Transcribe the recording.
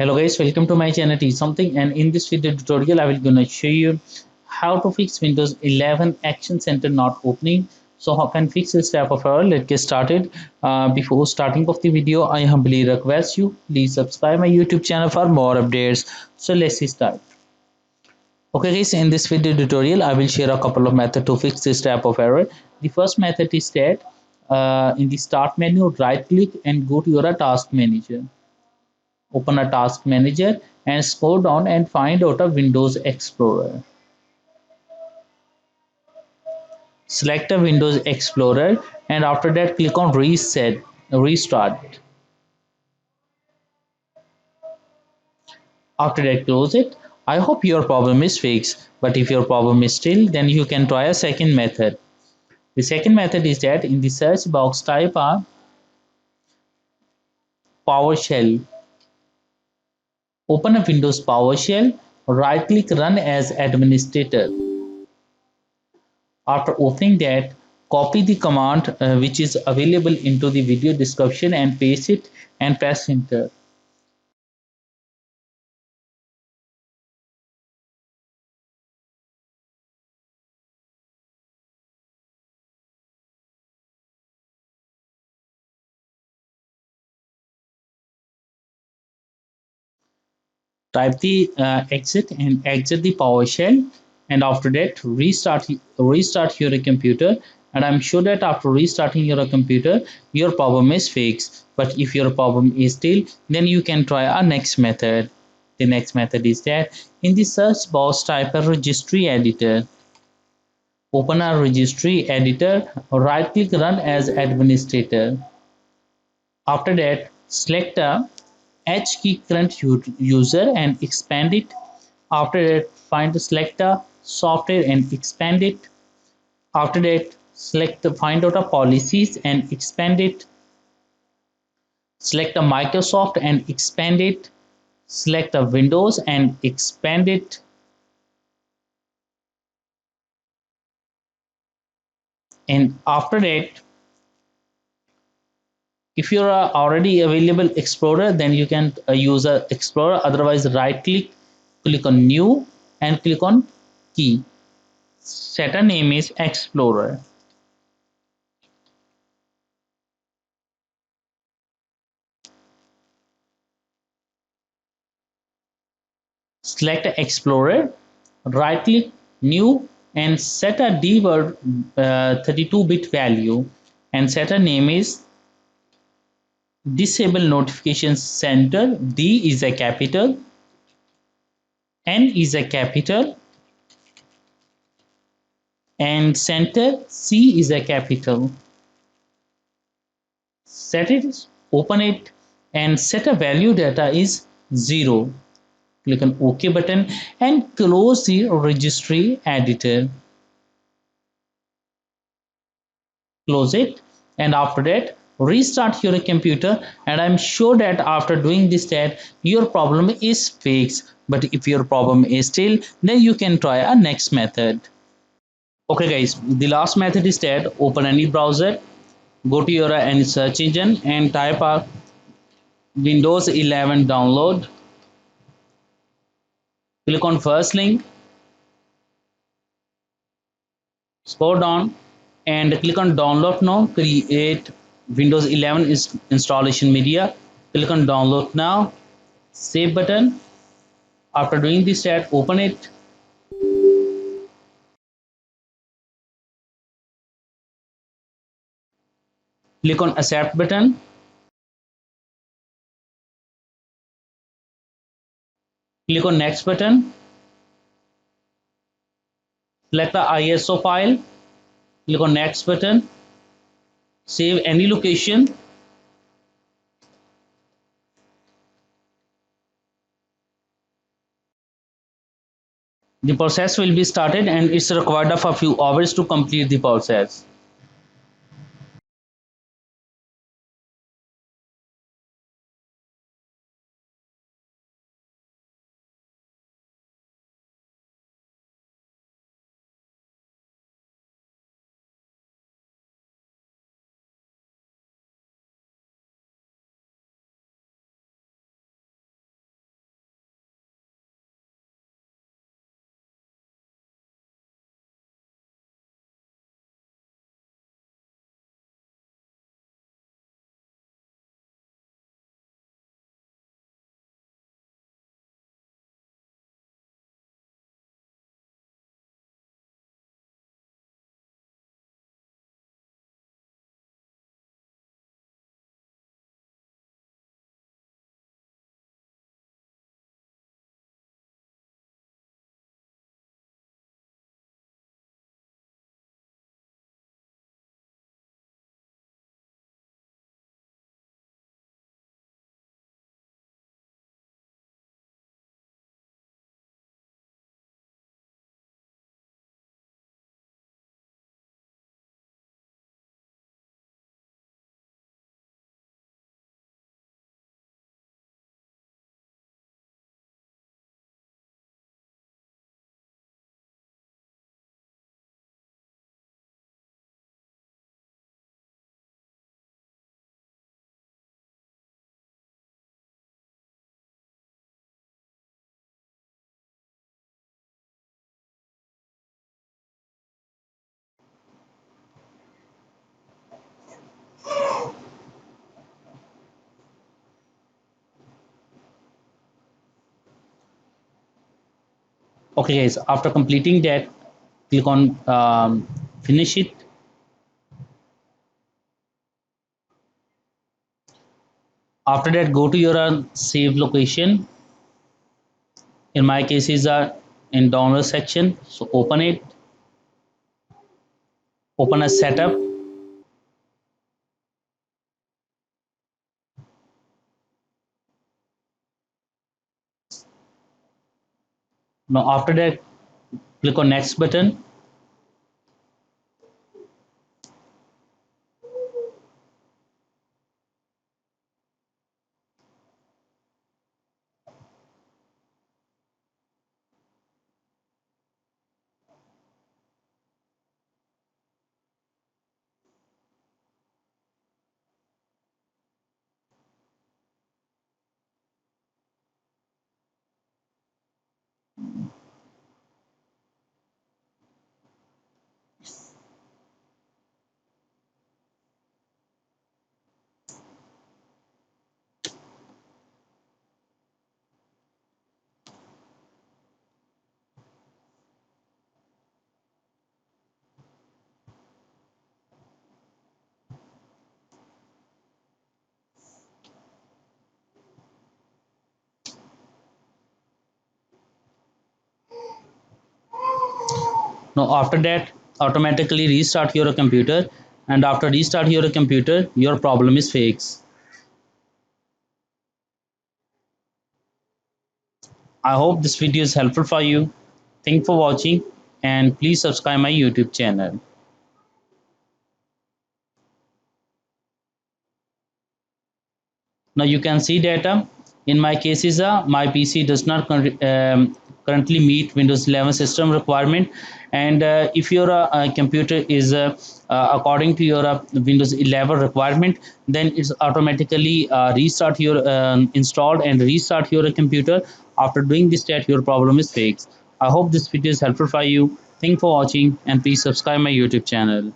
Hello guys, welcome to my channel Teach Something, and in this video tutorial I will gonna show you how to fix Windows 11 Action Center not opening. So how can fix this type of error? Let's get started. Before starting of the video, I humbly request you please subscribe my YouTube channel for more updates. So let's start. Okay guys, in this video tutorial I will share a couple of methods to fix this type of error. The first method is that in the start menu, right click and go to your task manager. Open a task manager and scroll down and find out a Windows Explorer. Select a Windows Explorer and after that click on restart. After that close it. I hope your problem is fixed, but if your problem is still, then you can try a second method. The second method is that in the search box type a PowerShell. Open a Windows PowerShell, right click run as administrator. After opening that, copy the command which is available into the video description and paste it and press enter. Type the exit and exit the PowerShell, and after that restart your computer, and I'm sure that after restarting your computer your problem is fixed. But if your problem is still, then you can try our next method. The next method is that in the search box type a registry editor. Open a registry editor, right click run as administrator. After that, select a H key current user and expand it. After that, select a software and expand it. After that, find out a policies and expand it. Select a Microsoft and expand it. Select a Windows and expand it. And after that, if you're already available Explorer, then you can use a Explorer. Otherwise, right click on new and click on key. Set a name is Explorer. Select Explorer, right click new and set a dword 32-bit value and set a name is Disable Notification Center. D is a capital, N is a capital, and center C is a capital. Set it, open it, and set a value data is 0. Click on OK button and close the registry editor. Close it, and after that restart your computer, and I'm sure that after doing this that your problem is fixed. But if your problem is still, then you can try a next method. Okay guys, the last method is that open any browser, go to your any search engine and type a Windows 11 download. Click on first link, scroll down and click on download now. Create Windows 11 is installation media. Click on download now, save button. After doing this step, open it. Click on accept button. Click on next button. Select the ISO file. Click on next button. Save any location. The process will be started and it's required of a few hours to complete the process. Okay guys, after completing that, click on finish it. After that, go to your save location. In my case is in download section, so open it, open a setup. Now after that, click on next button. Now after that, automatically restart your computer, and after restart your computer, your problem is fixed. I hope this video is helpful for you. Thank for watching, and please subscribe my YouTube channel. Now you can see that in my cases, my PC does not currently meet Windows 11 system requirement, and if your computer is according to your Windows 11 requirement, then it's automatically restart your installed and restart your computer. After doing this, that your problem is fixed. I hope this video is helpful for you. Thank for watching, and please subscribe my YouTube channel.